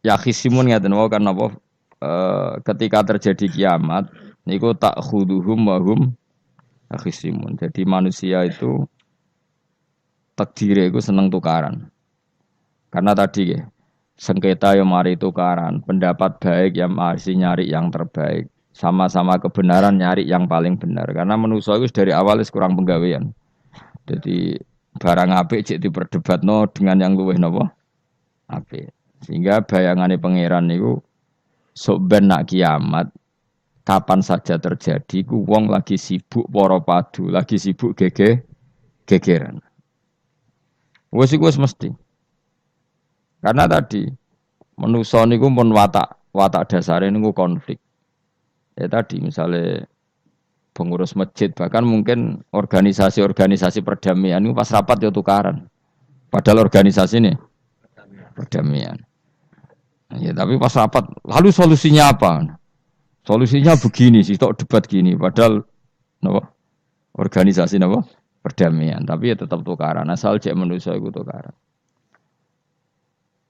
Ya khisimun ngeten wae kan apa ketika terjadi kiamat niku tak khuduhum wa hum khisimun. Jadi manusia itu takdire iku seneng tukaran. Karena tadi ya, sengketa yang mari tukaran, pendapat baik yang masih nyari yang terbaik, sama-sama kebenaran nyari yang paling benar. Karena manusia itu dari awal kurang penggawean. Jadi barang apik cek diperdebatno dengan yang luwih napa apik. Sehingga bayangannya pangeran niku sok ben nak kiamat kapan saja terjadi ku wong lagi sibuk para padu, lagi sibuk gegeran. Wes iku wis mesti. Karena tadi manusa niku pun watak dasare niku konflik. Ya tadi misalnya pengurus masjid bahkan mungkin organisasi-organisasi perdamaian itu pas rapat ya tukaran. Padahal organisasi ini perdamaian. Ya tapi pas rapat lalu solusinya apa? Solusinya begini sih, tok debat gini. Padahal napa? Organisasi napa? Perdamaian. Tapi ya tetap tukaran. Asal cek manusia itu tukaran.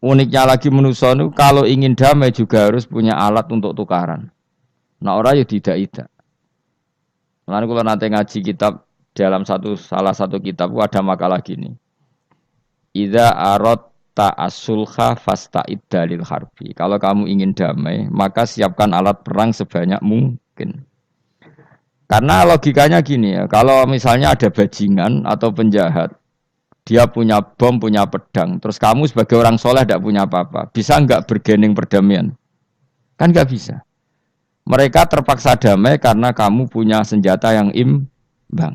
Uniknya lagi manusia itu kalau ingin damai juga harus punya alat untuk tukaran. Nah orang ya tidak. Lalu kalau nanti ngaji kitab dalam salah satu kitab ada makalah gini. Idza aradta as-sulha fasta'id dalil harbi. Kalau kamu ingin damai, maka siapkan alat perang sebanyak mungkin. Karena logikanya gini ya, kalau misalnya ada bajingan atau penjahat, dia punya bom, punya pedang, terus kamu sebagai orang soleh tidak punya apa-apa, bisa nggak bergening perdamaian? Kan nggak bisa. Mereka terpaksa damai karena kamu punya senjata yang imbang.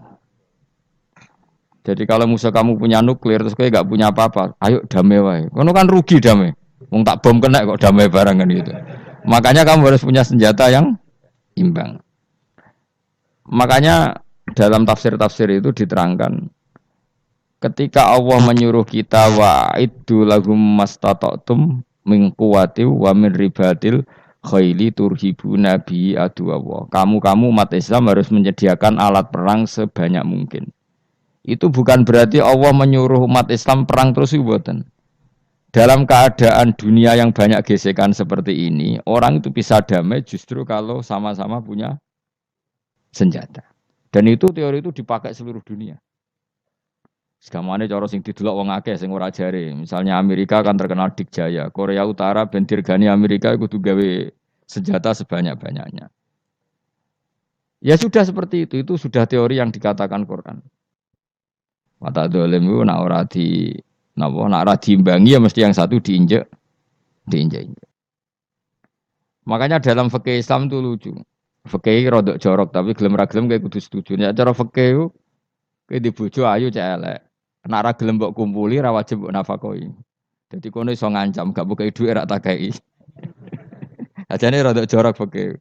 Jadi kalau musuh kamu punya nuklir terus kayak gak punya apa-apa, ayo damai wae. Kono kan rugi damai. Wong tak bom kena kok damai barang kan gitu. Makanya kamu harus punya senjata yang imbang. Makanya dalam tafsir-tafsir itu diterangkan ketika Allah menyuruh kita wa'iddu lahum mastata'tum min quwwati wa min ribatil khaili turhibuna bi aduwwa. Kamu umat Islam harus menyediakan alat perang sebanyak mungkin. Itu bukan berarti Allah menyuruh umat Islam perang terus ibuatan. Dalam keadaan dunia yang banyak gesekan seperti ini, orang itu bisa damai justru kalau sama-sama punya senjata. Dan itu teori itu dipakai seluruh dunia. Segamane cara sing didelok wong akeh sing ora jare. Misalnya Amerika kan terkenal dikjaya, Korea Utara ben dirgani Amerika kudu gawe senjata sebanyak-banyaknya. Ya sudah seperti itu sudah teori yang dikatakan Quran. Mata dolim itu nak ora di napa nak ora diimbangi ya mesti yang satu diinjek. Makanya dalam fikih Islam itu lucu. Fikih rodok jorok tapi gelem ra gelem kayak kudu setuju. Ya cara fikih itu kayak di bojo ayu cek elek. Nek ra gelem mbok kumpuli ra wajib mbok nafakoi. Jadi kono iso ngancam gak buka dhuwit ra takai. Ajane rodok jorok fikih.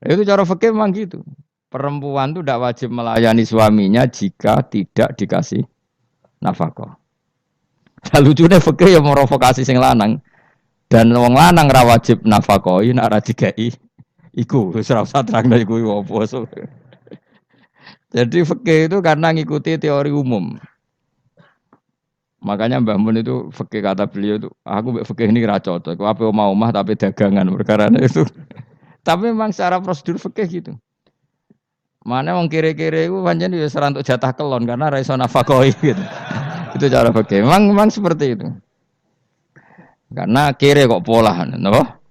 Itu cara fikih memang gitu. Perempuan itu tidak wajib melayani suaminya jika tidak dikasih nafkah. Lucunya fikih yang merovokasi sing lanang dan wong lanang ra wajib nafkahi nek ra dikai iku wis ora usah terangno iku opo. Jadi fikih itu karena ngikuti teori umum. Makanya Mbah Mun itu fikih kata beliau itu aku mbek fikih ini ra cocok. Aku apa omah tapi dagangan perkara itu. Tapi memang secara prosedur fikih gitu. Mana wong kere-kere itu pancen wis ora entuk jatah kelon karena ra iso nafkahi gitu. Itu cara fikih. Memang seperti itu. Karena kere kok pola, napa?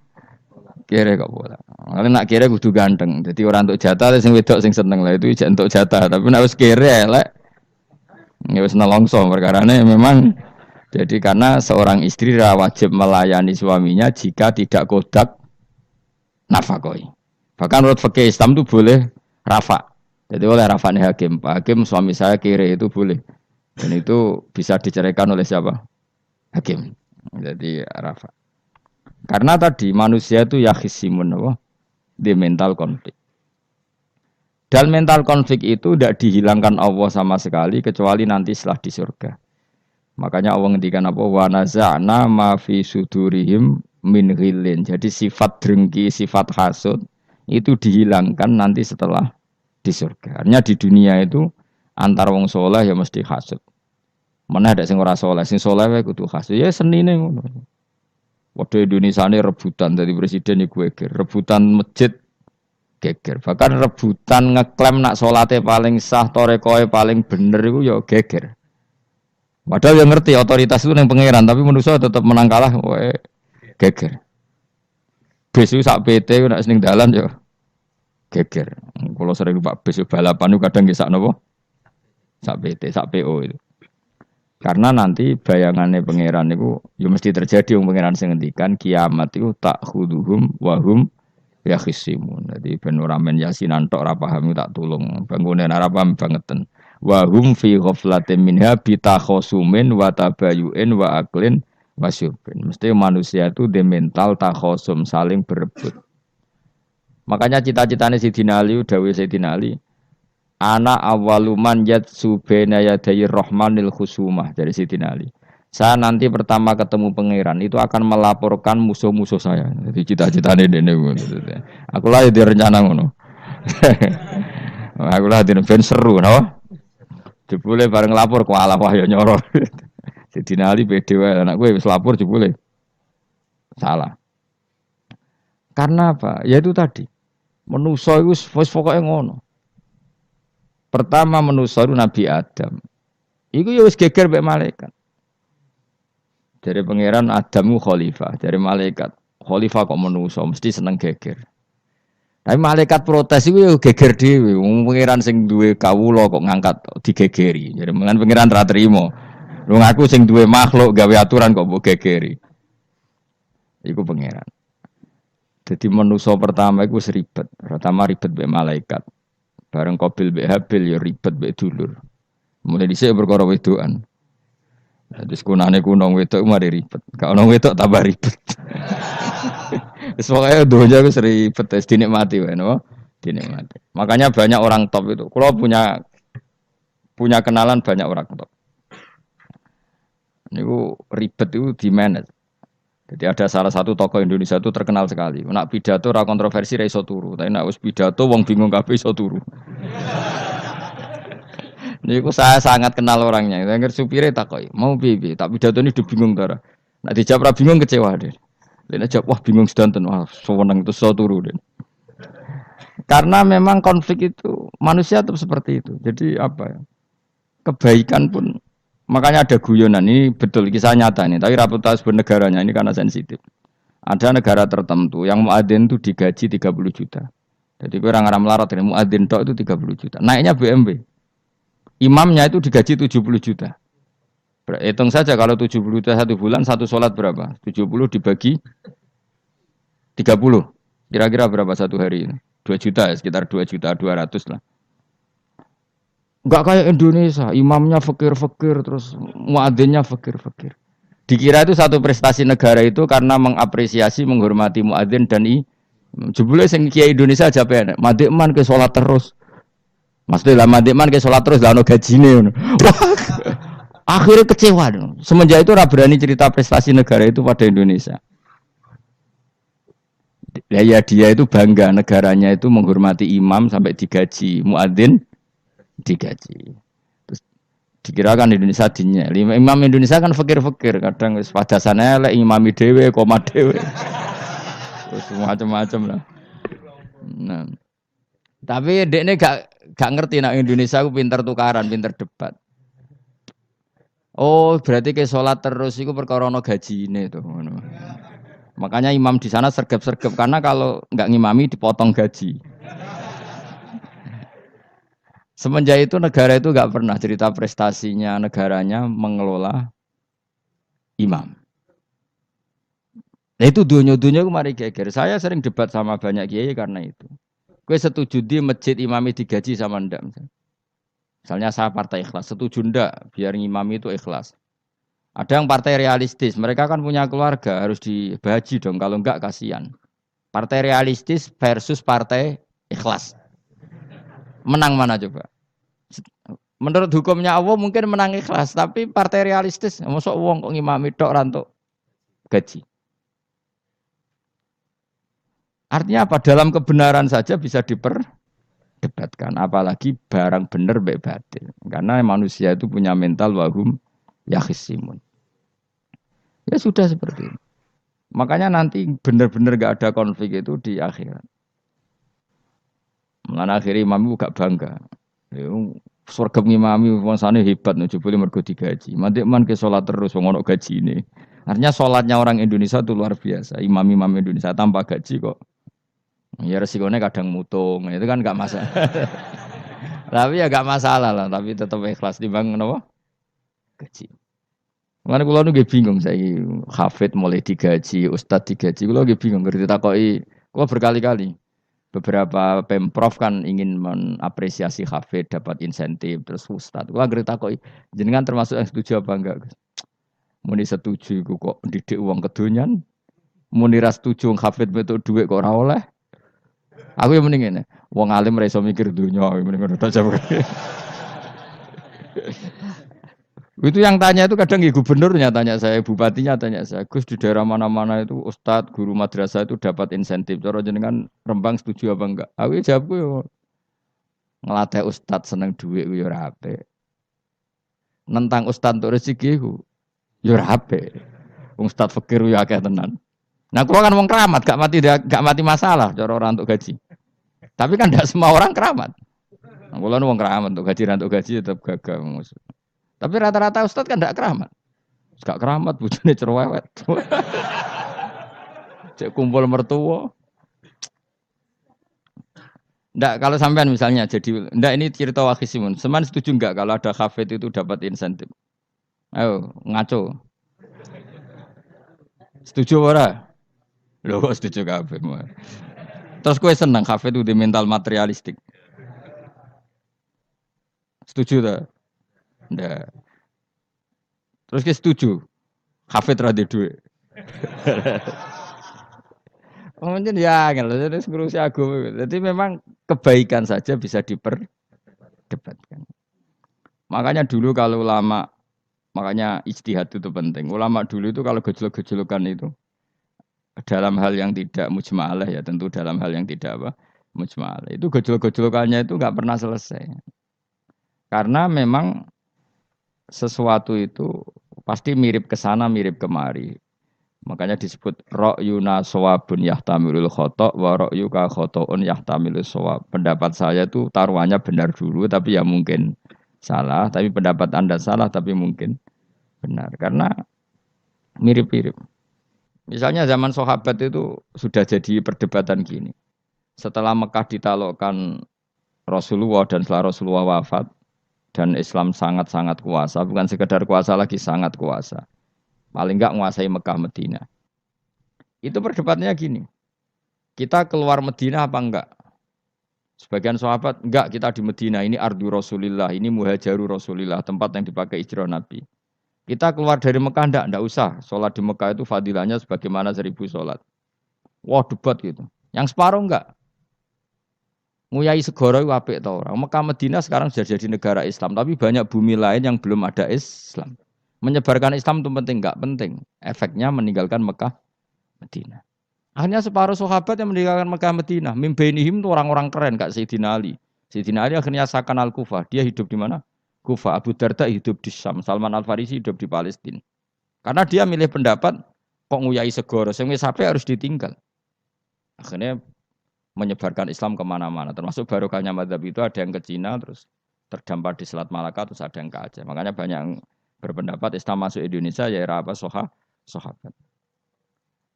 Kere kok pola. Kalau nak kere kudu ganteng. Jadi orang untuk jatah sing wedok sing seneng lah itu ijek untuk jatah. Tapi nak wis kere elek ya wis nelongso perkarane memang jadi karena seorang istri wajib melayani suaminya jika tidak kodak nafkahi. Bahkan menurut fikih Islam itu boleh rafa. Jadi oleh rafa nih hakim. Pak hakim suami saya kere itu boleh. Dan itu bisa diceraikan oleh siapa? Hakim. Jadi rafa. Karena tadi manusia itu yakhisimun di mental konflik. Dan mental konflik itu tidak dihilangkan Allah sama sekali kecuali nanti setelah di surga. Makanya Allah ngendikan apa wa naza'na ma fi sudurihim min ghillin. Jadi sifat drengki, sifat hasud itu dihilangkan nanti setelah di surga. Artinya di dunia itu antar wong soleh ya mesti hasud. Mana ada sing ora soleh, sing soleh wae kudu hasud. Ya senine ngono. Waduh Indonesia ini rebutan dari presiden iku geger, rebutan masjid geger. Bahkan rebutan ngeklaim nak salate paling sah, torekoe paling bener iku ya geger. Padahal yang ngerti otoritas itu yang pangeran, tapi manusia tetap menang kalah, wae geger. Bis itu sak PT nak seneng dalan yo geger. Kalau sering Pak bis balapan itu kadang nggih sak napa? Sak PT, sak PO itu. Karena nanti bayangannya pangeran itu ya mesti terjadi yang pangeran sing ngendikan kiamat itu tak khuduhum wahum ya khisimun. Jadi ben ora men yasinan tok ora paham tak tulung. Bangunan ora paham bangeten. Wahum fi ghaflatin minha bitakhasumin wa tabayu'in wa aklin wasyubin. Mesti manusia itu di mental takhasum saling berebut. Makanya cita-citanya Sidina Ali, dawuh Sidina Ali, ana awaluman yatsu baina yaday rahmanil khusumah dari Sidina Ali. Saya nanti pertama ketemu pangeran itu akan melaporkan musuh-musuh saya. Jadi cita-citane dene ngono. Aku lah di rencana ngono. Aku lah di ben seru no. Jebule bareng lapor ku Allah wah ya nyoro. Sidina Ali pede wae anak gue wis lapor jebule. Salah. Karena apa? Ya itu tadi. Manusa iku wis pokoke ngono. Pertama manusia itu Nabi Adam. Iku ya wis geger mbek malaikat. Dari pangeran Adamu khalifah, dari malaikat khalifah kok manusia mesti seneng geger. Tapi malaikat protes iku ya geger dhewe. Wong pangeran sing duwe kawula kok ngangkat digegeri. Jadi mengan pangeran ra trimo. Lu ngaku sing duwe makhluk gawe aturan kok mbok gegeri. Iku pangeran. Jadi manusia pertama iku seribet. Pertama ribet mbek malaikat. Bareng Qabil mbek Habil ya ribet mbek dulur. Mulai dhisik perkara wedokan. Terus kunane kunong wedok mari ribet. Gak ono wedok tambah ribet. Wis pokoke donya wis ribet wis dinikmati wae no. Dinikmati. Makanya banyak orang top itu. Kalau punya kenalan banyak orang top. Niku ribet itu di manage. Jadi ada salah satu tokoh Indonesia itu terkenal sekali. Nak pidato ra kontroversi ra iso turu, tapi nak wis pidato wong bingung kabeh iso turu. Niku saya sangat kenal orangnya. Dengar supire takoki, "Mau piye?" Tak pidato ini bingung ta. Nak dijawab ra bingung kecewa deh. Lene jawab wah bingung sedanten, wah sewenang itu iso turu deh. Karena memang konflik itu manusia tetap seperti itu. Jadi apa ya? Kebaikan pun makanya ada guyonan ini betul kisah nyata ini, tapi reputasi bernegaranya ini karena sensitif. Ada negara tertentu yang muadzin itu digaji 30 juta. Jadi orang Arab melarat ini muadzin tok itu 30 juta. Naiknya BMW. Imamnya itu digaji 70 juta. Hitung saja kalau 70 juta satu bulan satu sholat berapa? 70 dibagi 30. Kira-kira berapa satu hari ini? 2 juta ya, sekitar 2 juta 200 lah. Enggak kayak Indonesia, imamnya fakir-fakir terus muadzinnya fakir-fakir. Dikira itu satu prestasi negara itu karena mengapresiasi, menghormati muadzin dan jebule sing kiai Indonesia aja penek. Madikman ke salat terus. Maksudnya lah madikman ke salat terus lah ono gajine. Wah. Akhirnya kecewa. Semenjak itu ora berani cerita prestasi negara itu pada Indonesia. Ya dia itu bangga negaranya itu menghormati imam sampai digaji, muadzin digaji. Terus dikirakan Indonesia dinya. Imam Indonesia kan fakir-fakir, kadang wis padasane elek imami dhewe, koma dhewe. Terus macam-macam lah. Nah. Tapi dekne gak ngerti nek Indonesia ku pinter tukaran, pinter debat. Oh, berarti ke salat terus iku perkara ana gajine to ngono. Makanya imam di sana sergap-sergap karena kalau enggak ngimami dipotong gaji. Semenjak itu negara itu enggak pernah cerita prestasinya negaranya mengelola imam. Nah itu dunia-dunia kemarin geger. Saya sering debat sama banyak kiai karena itu. Gue setuju di masjid imami digaji sama ndak. Misalnya saya partai ikhlas, setuju ndak biar ngimami itu ikhlas. Ada yang partai realistis, mereka kan punya keluarga, harus dibaji dong, kalau enggak kasihan. Partai realistis versus partai ikhlas. Menang mana coba? Menurut hukumnya Allah mungkin menang ikhlas, tapi partai realistis, masuk uang kok ngimami tok rantuk gaji. Artinya apa? Dalam kebenaran saja bisa diperdebatkan, apalagi barang benar baik batil. Karena manusia itu punya mental wahum yakhisimun. Ya sudah seperti itu. Makanya nanti benar-benar gak ada konflik itu di akhirat. Mulane akhirnya imam itu gak bangga. Surga ngimami wangsane hebat nih, jebule mergo digaji. Mantik man ke salat terus wong ono gajine. Artinya salatnya orang Indonesia itu luar biasa. Imam-imam Indonesia tanpa gaji kok. Ya resikonya kadang mutung, itu kan gak masalah. Tapi ya gak masalah lah, tapi tetap ikhlas timbang napa? Gaji. Mana kulo nu bingung saya hafid mulai digaji, ustad digaji, kulo bingung ngerti takoki. Kulo berkali-kali beberapa pemprov kan ingin mengapresiasi hafid dapat insentif terus ustad. Kulo ngerti takoki jenengan termasuk yang setuju apa enggak? Muni setuju iku kok didik uang kedonyan. Muni ra setuju hafid betul duit kok ora oleh. Aku yang mending ngene. Wong alim ra iso mikir dunya, mending ngono ta. Itu yang tanya itu kadang gubernurnya tanya saya, bupatinya tanya saya, Gus di daerah mana-mana itu ustadz, guru madrasah itu dapat insentif. Cara jenengan Rembang setuju apa enggak? Aku jawabku yo ngelatih ustadz seneng duit yo ora apik. Nentang ustadz untuk rezeki ku yo ora apik. Wong ustadz fakir yo akeh tenan. Nah, kula kan wong keramat, gak mati masalah cara orang untuk gaji. Tapi kan tidak semua orang keramat. Nah, kula wong keramat untuk gaji tetap gagal. Tapi rata-rata ustadz kan tidak keramat. Gak keramat bojone cerewet. Cek kumpul mertua. Ndak kalau sampean misalnya jadi ndak ini cerita Wakhisimun. Seman setuju enggak kalau ada hafid itu dapat insentif? Ayo ngaco. Setuju ora? Loh kok setuju kabeh. Terus kowe seneng hafid itu di mental materialistik. Setuju tak? Ndak. Terus kita setuju. Hafid ra di duit. Mungkin ya, jadi ngurusi agama. Jadi memang kebaikan saja bisa diperdebatkan. Makanya dulu kalau ulama, makanya ijtihad itu penting. Ulama dulu itu kalau gejolak-gejolokan itu dalam hal yang tidak mujma'alah ya, tentu dalam hal yang tidak apa mujma'alah. Itu gejolak-gejolokannya itu nggak pernah selesai. Karena memang sesuatu itu pasti mirip ke sana, mirip kemari. Makanya disebut ra'yuna shawabun yahtamilul khata' wa ra'yuka khata'un yahtamilus shawab. Pendapat saya itu taruhannya benar dulu tapi ya mungkin salah, tapi pendapat Anda salah tapi mungkin benar karena mirip-mirip. Misalnya zaman sahabat itu sudah jadi perdebatan gini. Setelah Mekah ditaklukkan Rasulullah dan setelah Rasulullah wafat dan Islam sangat-sangat kuasa, bukan sekedar kuasa lagi sangat kuasa. Paling enggak menguasai Mekah Medina. Itu perdebatannya gini. Kita keluar Medina apa enggak? Sebagian sahabat, enggak kita di Medina. Ini ardu Rasulillah, ini muhajaru Rasulillah, tempat yang dipakai hijrah Nabi. Kita keluar dari Mekah enggak usah. Sholat di Mekah itu fadilahnya sebagaimana 1000 sholat. Wah debat gitu. Yang separuh enggak. Nguyai segoro itu apik tau orang. Mekah Medina sekarang sudah jadi negara Islam. Tapi banyak bumi lain yang belum ada Islam. Menyebarkan Islam itu penting, enggak penting. Efeknya meninggalkan Mekah, Medina. Akhirnya separuh sahabat yang meninggalkan Mekah, Medina. Mimbainihim itu orang-orang keren, Kak Sayyidina Ali. Sayyidina Ali akhirnya Sakan Al-Kufah. Dia hidup di mana? Kufah. Abu Darda hidup di Syam. Salman Al-Farisi hidup di Palestina. Karena dia milih pendapat, kok nguyai segoro. Yang sampai harus ditinggal. Akhirnya menyebarkan Islam kemana-mana. Termasuk barokahnya mazhab itu ada yang ke Cina, terus terdampar di Selat Malaka, terus ada yang ke Aceh. Makanya banyak yang berpendapat Islam masuk Indonesia ya era apa sahabat.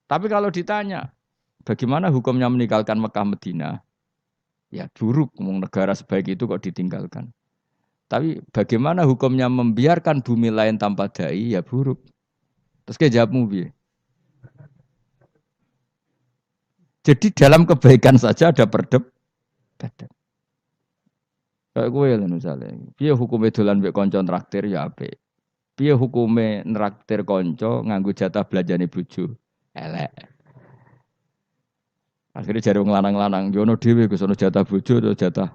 Tapi kalau ditanya bagaimana hukumnya meninggalkan Mekah Medina, ya buruk. Negara sebaik itu kok ditinggalkan. Tapi bagaimana hukumnya membiarkan bumi lain tanpa dai, ya buruk. Terus kayak jawabmu piye? Jadi dalam kebaikan saja ada perdebatan. Kayak gue lah misalnya, piye hukumnya dolan mbek kanca traktir ya apik. Piye hukume nraktir konco nganggo jatah belanjane bojo? Elek. Akhirnya jare wong lanang-lanang, yo ono dhewe Gus ono jatah bojo atau jatah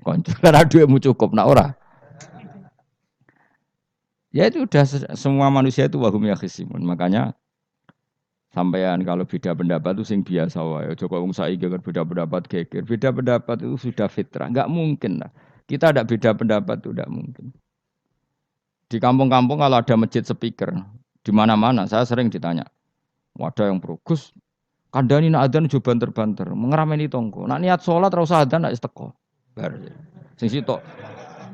konco. Karena duitmu cukup nak ora. Ya itu udah semua manusia itu wahum yakhisimun. Makanya sampean kalau beda pendapat itu sing biasa wae. Aja kok wong saiki kan beda pendapat geger. Beda pendapat itu sudah fitrah. Enggak mungkin lah. Kita ada beda pendapat itu enggak mungkin. Di kampung-kampung kalau ada masjid speaker, di mana-mana saya sering ditanya, Wadah yang pro. Gus, kandhani nak adzan jo banter-banter, ngerameni tonggo. Nak niat salat ora usah adzan nak wis teko. Bar. Sing sitok.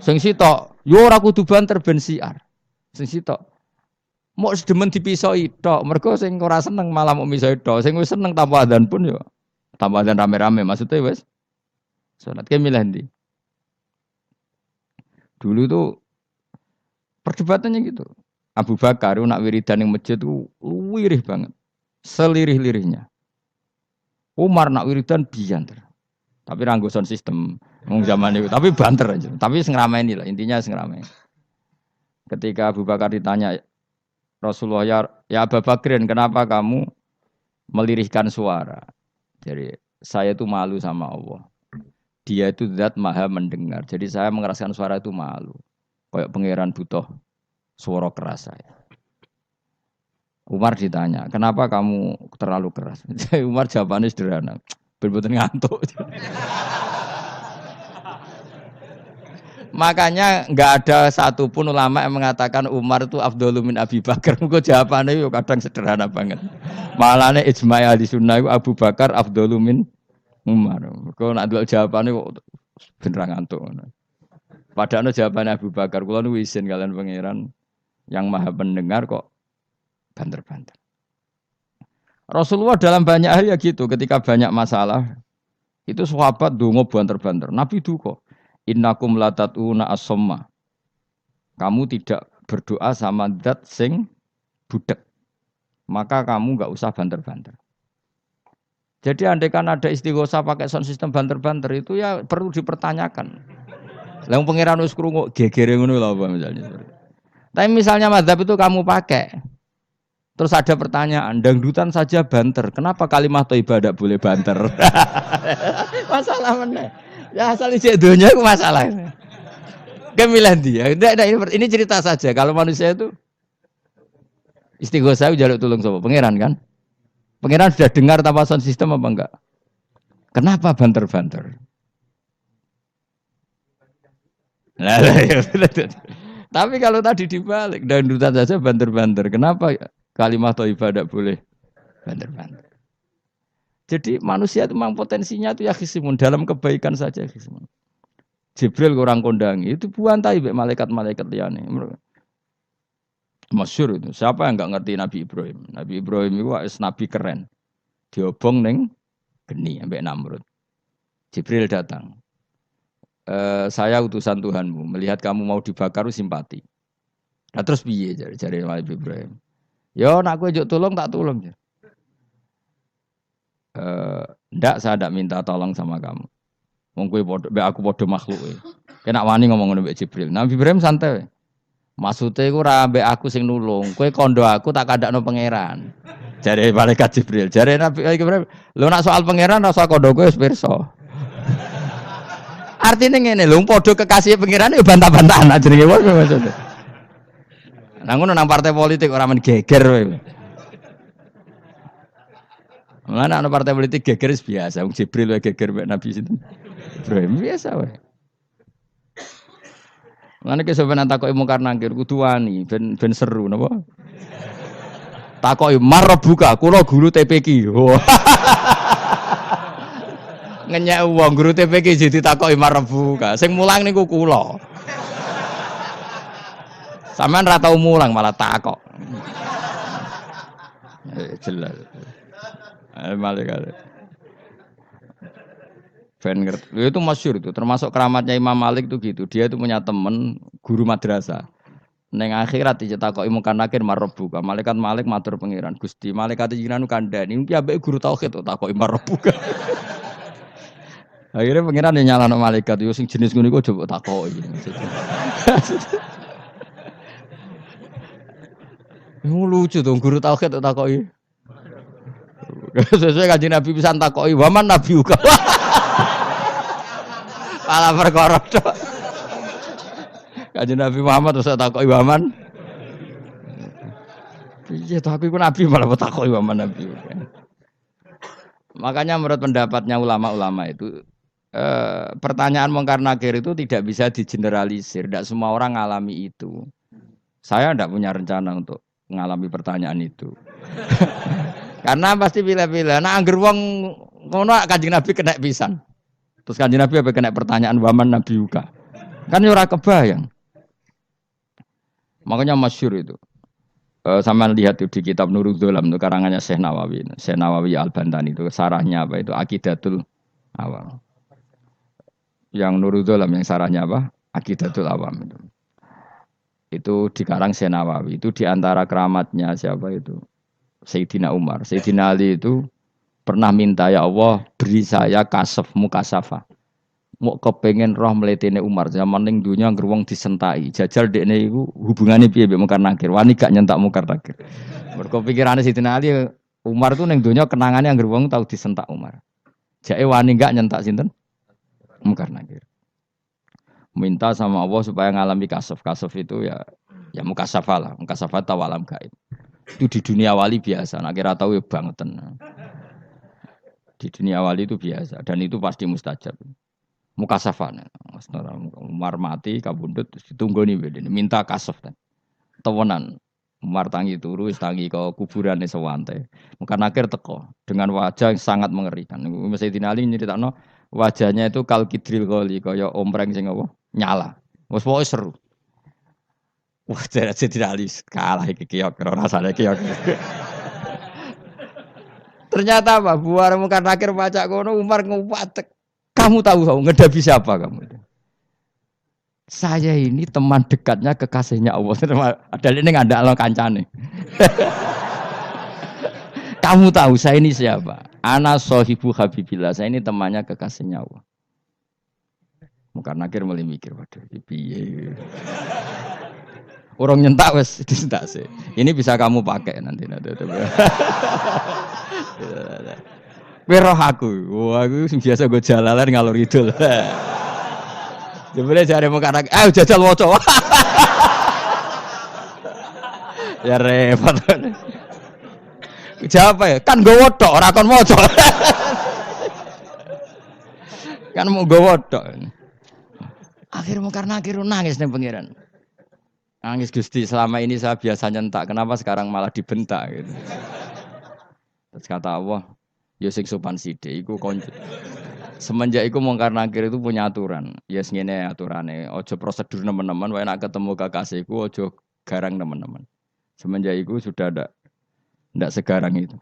Sing sitok, yo ora kudu banter ben siar. Sing sitok. Mok sedemen dipisoi tok, mergo sing ora seneng malah mok misoi tok. Sing wis seneng tanpa adzan pun yo tanpa adzan rame-rame maksudnya wis salat ke milih ndi. Dulu tuh perdebatannya gitu. Abu Bakar nak wiridan ning masjid tuh wirih banget. Selirih-lirihnya. Umar nak wiridan bianter. Tapi ranggoson sistem wong zaman itu, tapi banter aja. Tapi sing rameni lah, intinya sing rameni. Ketika Abu Bakar ditanya Rasulullah, ya Abu Bakrin, kenapa kamu melirihkan suara? Jadi saya itu malu sama Allah. Dia itu zat maha mendengar. Jadi saya mengeraskan suara itu malu. Kayak pangeran butuh suara keras saya. Umar ditanya, kenapa kamu terlalu keras? Umar jawabannya sederhana, bener-bener ngantuk. Makanya nggak ada satupun ulama yang mengatakan Umar itu afdhalu min Abi Bakar. Kok jawabannya yo kadang sederhana banget. Malahnya ijma' ahli sunnah Abu Bakar afdhalu min Umar. Kok nak delok jawabannya kok bener ngantuk. Padahal jawabannya Abu Bakar, kula nu isin kalian pangeran yang maha pendengar kok banter-banter. Rasulullah dalam banyak hal ya gitu, ketika banyak masalah itu sahabat donga banter-banter. Nabi duka, innakum latatuna as-somma. Kamu tidak berdoa sama zat sing budek. Maka kamu enggak usah banter-banter. Jadi andai kan ada istighosah pakai sound system banter-banter itu ya perlu dipertanyakan. Lah wong pangeran wis krungu gegere ngono lho apa misalnya. Tapi misalnya mazhab itu kamu pakai. Terus ada pertanyaan, dangdutan saja banter. Kenapa kalimat thayyibah tidak boleh banter? Masalah mana? Ya asal isi dunia itu masalah. Kemilah dia. Ini cerita saja. Kalau manusia itu istighosah jaluk tulung sapa? Pangeran kan? Pangeran sudah dengar tanpa sound system apa enggak? Kenapa banter-banter? Nah, tapi kalau tadi dibalik, dangdutan saja banter-banter. Kenapa kalimat thayyibah tidak boleh banter-banter? Jadi manusia itu memang potensinya itu ya khisimun, dalam kebaikan saja khisimun. Jibril kurang kondangi itu buantai malaikat-malaikat liyane. Masyhur itu. Siapa yang enggak ngerti Nabi Ibrahim? Nabi Ibrahim itu nabi keren. Diobong ning geni ambek Namrud. Jibril datang. Saya utusan Tuhanmu, melihat kamu mau dibakar simpati. Nah terus piye jare Nabi Ibrahim? Yo nak kowe njuk tolong tak tolong ya. Ndak saya ndak minta tolong sama kamu. Wong kowe padha aku padha makhluke. Kena wani ngomong ngono mbek Jibril. Nabi Ibrahim santai. Maksude iku ora mbek aku sing nulung. Kowe kondo aku tak kandakno pangeran. Jare malaikat Jibril. Jare Nabi Ibrahim, lho nak soal pangeran ora usah kondo kowe wis pirsa. Artinya ngene lho, padha kekasih pangeran yo bantah-bantahan jenenge wae maksudnya. Nah ngono nang partai politik ora men geger kowe. Mana ana partai politik geger biasa, wong Jibril wae geger mek Nabi sinten. Ibrahim biasa wae. Lan iki sampeyan takoki mungkar nangkir kudu wani ben seru napa? Takoki marbuka, kula guru TPQ. Ngenyek wong guru TPQ jadi takoki marbuka. Sing mulang niku kula. Sampeyan ra tau mulang malah takok. Jelas. Malaikat. Ben ngerti. Itu masyhur itu, termasuk keramatnya Imam Malik itu gitu. Dia itu punya teman guru madrasah. Neng akhirat dicetakoki mungkar nakir marbuka. Malaikat Malik matur pangeran, Gusti, malaikat jenengan kandhani iki ambek guru tauhid kok takoki marbuka. Akhirnya pangeran yang nyalano malaikat yo sing jenis ngono iku coba takoki. Lucu dong guru tauhid kok takoki. Sesuai kanjeng Nabi pisan takoki, "Waman Nabi uga." Pala perkara tok. Kanjeng Nabi Muhammad terus takoki waman. Piye to aku iku nabi malah takoki waman Nabi. Makanya menurut pendapatnya ulama-ulama itu pertanyaan mungkar nakir itu tidak bisa digeneralisir, tidak semua orang ngalami itu. Saya tidak punya rencana untuk mengalami pertanyaan itu. Karena pasti pilih-pilih. Nah, angger wong ngono Kanjeng Nabi kena pisan. Terus Kanjeng Nabi apa kena pertanyaan waman Nabi Yuka. Kan ora kebayang. Makanya masyhur itu. Sama lihat itu di kitab Nurul Dzolam itu karangannya Syekh Nawawi. Syekh Nawawi Al-Bantani itu sarahnya apa itu Aqidatul Awam. Yang Nurul Dzolam yang sarahnya apa? Aqidatul Awam itu. Itu dikarang Syekh Nawawi. Itu diantara keramatnya siapa itu? Sayyidina Umar. Sayyidina Ali itu pernah minta ya Allah beri saya kasaf mukasafah. Mau kepengen roh mletene Umar zaman ning dunya ngger wong disentai. Jajal dekne iku hubungane piye mbek Mungkar Nakir. Wani gak nyentak Mungkar Nakir. Mergo pikirane Sayyidina Ali Umar tuh ning dunya kenangane ngger wong tau disentak Umar. Jake wani gak nyentak sinten? Mungkar Nakir. Minta sama Allah supaya ngalami kasaf. Kasaf itu ya mukasafah lah. Mukasafah tawalam gaib. Itu di dunia wali biasa, nak kira tahu ya bangetan. Di dunia wali itu biasa dan itu pasti mustajab. Mukasafan, Umar mati kabundut ditunggu nih bedene minta kasaf kan. Tawanan Umar tangi turu tangi ke kuburane sewante. Mungkin akhir teko dengan wajah yang sangat mengerikan. Mesti dinali nyeritakno wajahnya itu kal kidril qoli kaya ompreng sing apa nyala. Wes pokoke seru. Wah, jadi alis kalah iki kiok, rasane kiok. Ternyata apa? Buar Mungkar Nakir baca kono Umar ngupatek. Kamu tahu ngedapi siapa kamu? Saya ini teman dekatnya kekasihnya Allah. Ada ini nggak ada kancane. Kamu tahu saya ini siapa? Ana sohibu habibillah. Saya ini temannya kekasihnya Allah. Mungkar Nakir mulai mikir, waduh, piye. Orang nyentak wes disentak sih. Ini bisa kamu pakai nanti. Weroh aku, wah aku biasa gue jalalan ngalor idul. Sebenarnya cari Mungkar Nakir, jajal woco. Ya repot. Jawab ya, kan gue wotok, orang kon woco. Kan mau gue wotok. Akhirnya Mungkar Nakir nangis nih pangeran. Nangis Gusti, selama ini saya biasa nyentak, kenapa sekarang malah dibentak gitu. Terus kata Allah, ya sing sopan sithik iku konco. Semenjak iku Mungkar Nakir itu punya aturan. Ya ngene aturane, aja prosedur nemen-nemen, wae nek ketemu kekasihku aja garang nemen-nemen. Semenjak iku sudah ndak segarang itu.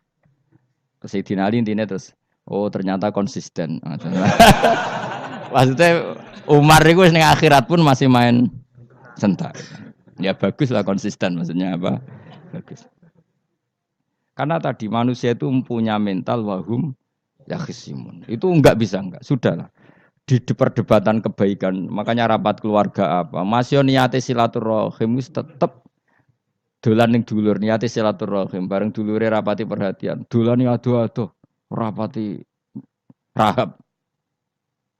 Sayyidina Ali intine terus, oh ternyata konsisten. Maksudnya Umar itu ning akhirat pun masih main sentak. Ya bagus lah konsisten maksudnya apa? Bagus. Karena tadi manusia itu mempunyai mental wahum yakhisimun. Itu enggak bisa enggak. Sudahlah. Di perdebatan kebaikan, makanya rapat keluarga apa? Masih niate silaturahim tetap dolan ning dulur niate silaturahim bareng dulure rapati perhatian. Dolan aduh-aduh rapati rahab.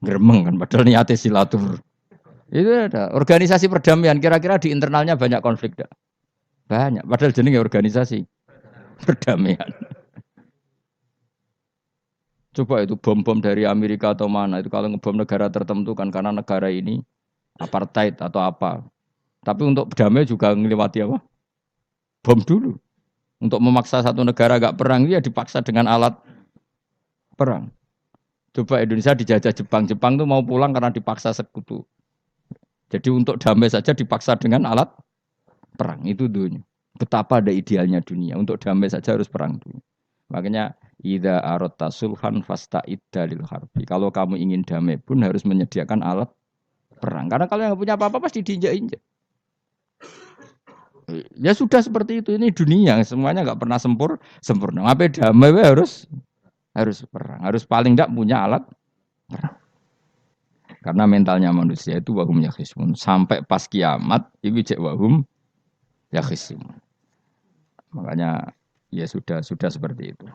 Gremeng kan padahal niate silatur. Itu ada organisasi perdamaian kira-kira di internalnya banyak konflik dak? Banyak padahal jenenge organisasi perdamaian. Coba itu bom-bom dari Amerika atau mana itu kalau ngebom negara tertentu kan karena negara ini apartheid atau apa. Tapi untuk damai juga ngelewati apa? Bom dulu. Untuk memaksa satu negara gak perang dia dipaksa dengan alat perang. Coba Indonesia dijajah Jepang, Jepang tuh mau pulang karena dipaksa sekutu. Jadi untuk damai saja dipaksa dengan alat perang itu dunia. Betapa ada idealnya dunia untuk damai saja harus perang dulu. Makanya idza aratta sulhan fasta'id dalil harbi. Kalau kamu ingin damai pun harus menyediakan alat perang. Karena kalau yang punya apa-apa pasti diinjak-injak. Ya sudah seperti itu. Ini dunia semuanya enggak pernah sempurna. Apa damai harus perang. Harus paling enggak punya alat perang. Karena mentalnya manusia itu wahum yakhisimun. Sampai pas kiamat itu cek wahum yakhisimun. Makanya ya sudah seperti itu.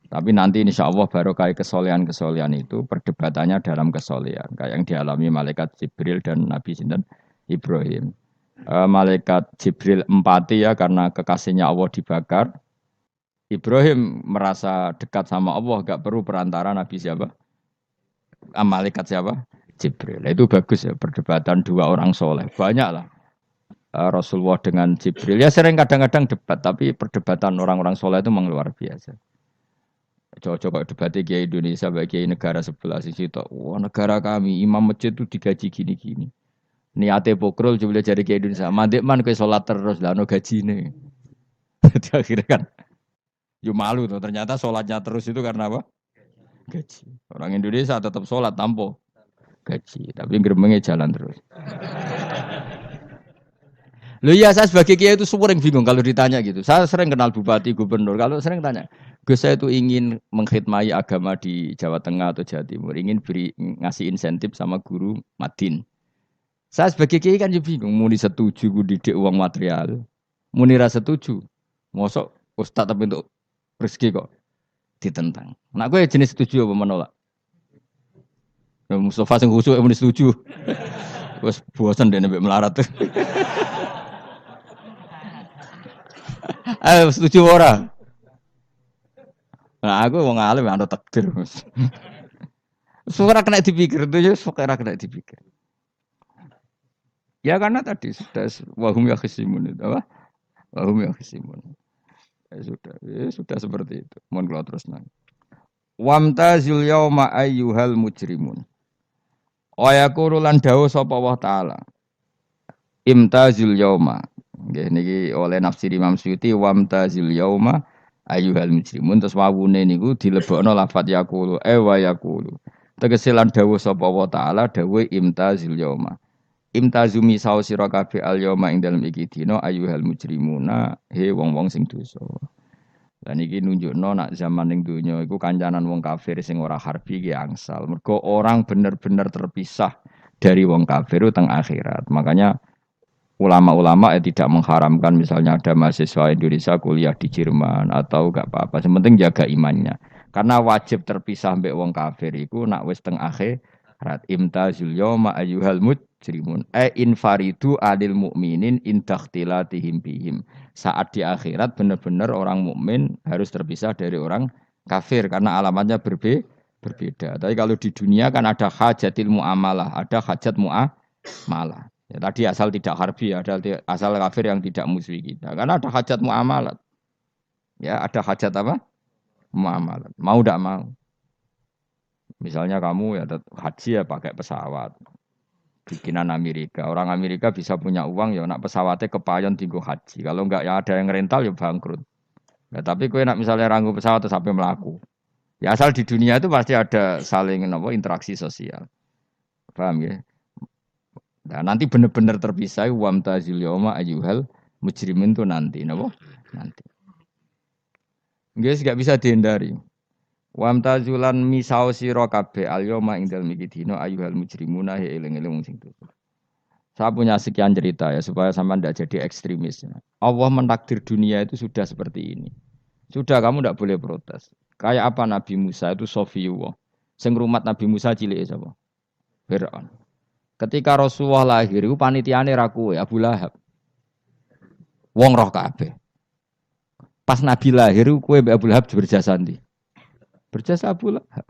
Tapi nanti insya Allah barokah kesolehan itu perdebatannya dalam kesolehan. Kayak yang dialami malaikat Jibril dan Nabi Sinten Ibrahim. Malaikat Jibril empati ya karena kekasihnya Allah dibakar. Ibrahim merasa dekat sama Allah, gak perlu perantara Nabi siapa? Malaikat siapa? Jibril. Itu bagus ya perdebatan dua orang soleh. Banyak lah Rasulullah dengan Jibril. Ya sering kadang-kadang debat, tapi perdebatan orang-orang soleh itu memang luar biasa. Cocok kok debatnya Kiai Indonesia bagi Kiai negara sebelah sisi tok. Wah, negara kami imam masjid itu digaji gini-gini. Niate pokrol coba jadi Kiai Indonesia. Mandek man kowe salat terus lah ono gajine. Jadi akhirnya kan yo malu tuh. Ternyata sholatnya terus itu karena apa? Gaji. Orang Indonesia tetap sholat tanpa gaji, tapi gerbangnya jalan terus. Loh iya, saya sebagai kiai itu sering bingung kalau ditanya gitu. Saya sering kenal bupati, gubernur. Kalau sering tanya, Gus saya itu ingin mengkhidmati agama di Jawa Tengah atau Jawa Timur, ingin ngasih insentif sama guru Madin. Saya sebagai kiai kan juga bingung, muni setuju gue didik uang material, muni rasa setuju, mosok ustadz tapi untuk rezeki kok ditentang. Nah gue jenis setuju apa menolak? Mustafa sing khusuk muni setuju. Wes bosan deh nabi melarat tuh. Setuju orang. Nah aku mau ngalim ya ada takdir. Suara kena dipikir itu ya suara kena dipikir. Ya karena tadi sudah wahum ya khisimun itu apa? Wahum ya khisimun. Ya sudah seperti itu. Mohon kalau terus nang. Wamtazil yauma ayyuhal mujrimun. Wa yaqulu lan dawuh sapa Allah taala. Imtazil yauma. Nggih niki oleh nafsir Imam Suyuti wamtazil yauma ayyuhal mujrimun terus wawune niku dilebokno lafat yaqulu wa yaqulu. Tegese lan dawuh sapa Allah taala dawuh imtazil yauma. Imtazumi saus sira kabeh al yauma ing dalem iki dina ayyuhal mujrimuna he wong-wong sing dosa. Lan iki nunjukno nak zaman ning donya iku kancanan wong kafir sing ora harbi ki angsal. Mergo orang bener-bener terpisah dari wong kafir teng akhirat. Makanya ulama-ulama tidak mengharamkan misalnya ada mahasiswa Indonesia kuliah di Jerman atau enggak apa-apa. Sementing jaga imannya. Karena wajib terpisah mbek wong kafir iku nak wis teng akhirat. Imtazul yauma ayyuhal mujrimun. Infaridu adil mukminin indakhtilatihim bihim. Saat di akhirat benar-benar orang mukmin harus terpisah dari orang kafir karena alamatnya berbeda. Tapi kalau di dunia kan ada hajatil muamalah, ada hajat muamalah. Ya, tadi asal tidak harbi, ada asal kafir yang tidak musuhi kita. Karena ada hajat muamalat. Ya, ada hajat apa? Muamalat. Mau tidak mau. Misalnya kamu ya haji ya pakai pesawat. Bikinan Amerika. Orang Amerika bisa punya uang ya nak pesawatnya kepayon tinggu haji. Kalau enggak ya ada yang rental ya bangkrut. Ya, tapi kue nak misalnya ranggu pesawat terus sampai melaku. Ya asal di dunia itu pasti ada saling interaksi sosial. Paham ya? Nah, nanti benar-benar terpisah wamtazil yauma ayyuhal mujrimin itu nanti, napa? Nanti. Guys, enggak bisa dihindari. Wamtazulan misau sira kabeh al yauma ing dalem iki dina ayyuhal mujrimuna eling-eling sing dosa. Saya punya sekian cerita ya supaya sampean tidak jadi ekstremis. Allah mentakdir dunia itu sudah seperti ini. Sudah kamu tidak boleh protes. Kayak apa Nabi Musa itu Sofiyullah. Sing rumat Nabi Musa cilik sapa? Fir'aun. Ketika Rasulullah lahir itu panitiane ra kowe Abu Lahab. Wong roh kabeh. Pas Nabi lahir kowe mbek Abu Lahab berjasa ndi? Berjasa Abu Lahab.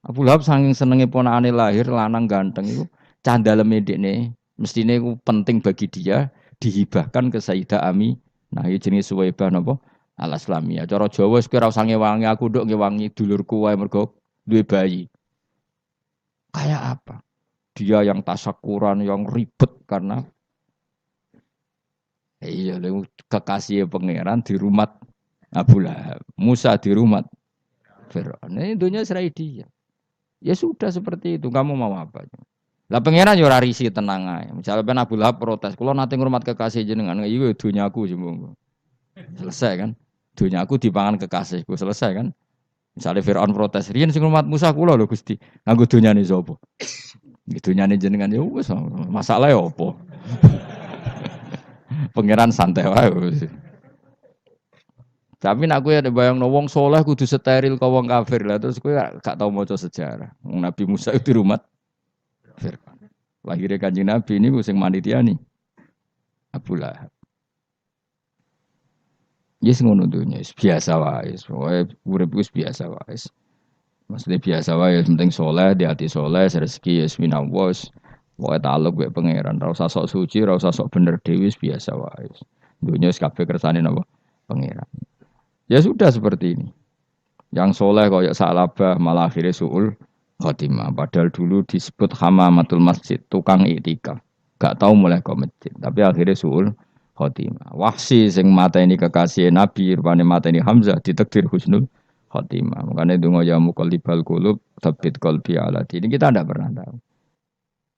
Abu Lahab saking senenge ponakane lahir lanang ganteng itu candaleme dekne mestine iku penting bagi dia dihibahkan ke Sayyidah Ami. Nah, iki jenenge Suwaibah napa? Al-Islamiyah. Cara Jawa wis kowe ora usah ngewangi aku nduk ngewangi dulurku wae mergo duwe bayi. Kayak apa? Dia yang tasyakuran, yang ribet karena iya kekasih pangeran di rumah Abu Lahab. Musa di rumah Fir'aun. Ini dunia serai dia. Ya sudah seperti itu. Kamu mau apa? Lah pangeran yo ora risi tenang ae. Misalnya Abu Lahab protes, "Kulo nate ngurmat kekasih jenengan, iki dunyaku jembung." Selesai kan? Dunyaku dipangan kekasihku, selesai kan? Misalnya Fir'aun protes, "Riyen sing ngurmat Musa kula lho Gusti, nganggo dunyane sapa?" Dunyane jenengan ya wis masalah ya apa? Pangeran santai wae. Tapi nak kowe ada bayangno wong saleh kudu steril ka wong kafir lah terus kowe gak tau maca sejarah. Nabi Musa itu rumah Fir'aun. Lahirnya Kanjeng Nabi ini sing manitiani Abu Lahab. Yes ngono dunya biasa wae. Urip wis biasa wae. Maksudnya biasa wae penting saleh, di hati saleh, rezeki wis minawos. Wae taluk wae pangeran, ora usah sok suci, ora usah sok bener dhewe biasa wae. Dunya wis kabeh kersane napa? Pangeran. Ya sudah seperti ini. Yang soleh koyok Sa'labah malah akhirnya suul khotimah. Padahal dulu disebut hamamatul masjid, tukang iktikaf. Gak tahu mulai ke masjid, tapi akhirnya suul khotimah. Wahsi sing mata ini kekasih Nabi, rupanya mata ini Hamzah ditakdir husnul khotimah. Makanya dungo ya muqallibal qulub tsabbit qalbi ala dini. Kita tidak pernah tahu.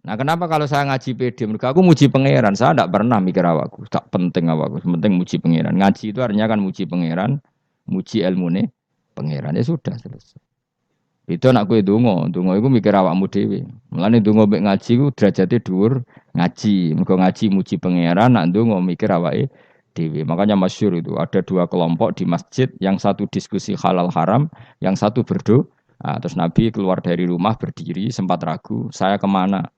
Nah, kenapa kalau saya ngaji PD? Mereka aku muji pangeran. Saya tidak pernah mikir awakku. Tak penting awakku. Penting muji pangeran. Ngaji itu artinya kan muji pangeran, muji ilmune pangeran. Ya sudah selesai. Itu anak gue dongo itu mikir awakmu dewi. Mulane dongo mek ngaji ku derajate dhuwur ngaji. Mergo ngaji muji pangeran, nak dongo mikir awake dewi. Makanya masyhur itu ada dua kelompok di masjid, yang satu diskusi halal haram, yang satu berdoa. Nah, terus Nabi keluar dari rumah berdiri sempat ragu, saya kemana?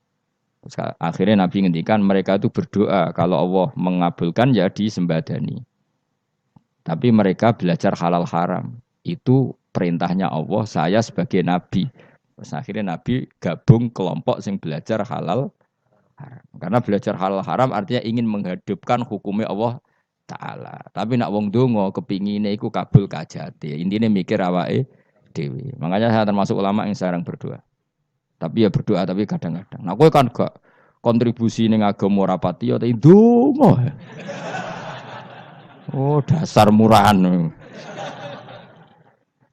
Terus akhirnya Nabi ngendikan mereka itu berdoa kalau Allah mengabulkan ya disembadani. Tapi mereka belajar halal haram. Itu perintahnya Allah, saya sebagai Nabi. Terus akhirnya Nabi gabung kelompok yang belajar halal haram. Karena belajar halal haram artinya ingin menghidupkan hukumnya Allah Ta'ala. Tapi nak wong dongo kepinginnya iku kabul kajati. Intinya mikir awake dewi. Makanya saya termasuk ulama yang jarang berdoa. Tapi ya berdoa tapi kadang-kadang. Nah, kowe kan gak kontribusi ning agama rapati ya tapi ndonga. Oh, dasar murahan.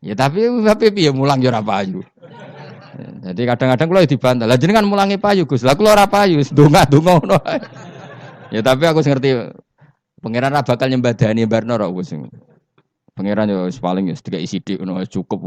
Ya tapi piye mulang ya ora payu. Jadi kadang-kadang kula dibantah. Lah jenengan mulangi payu, Gus. Lah kula ora payu, ndonga-ndonga ngono. Ya tapi aku ngerti pangeran ra bakal nyembadani barno ora Gus. Pangeran yo paling ya sedikit sithik ngono cukup.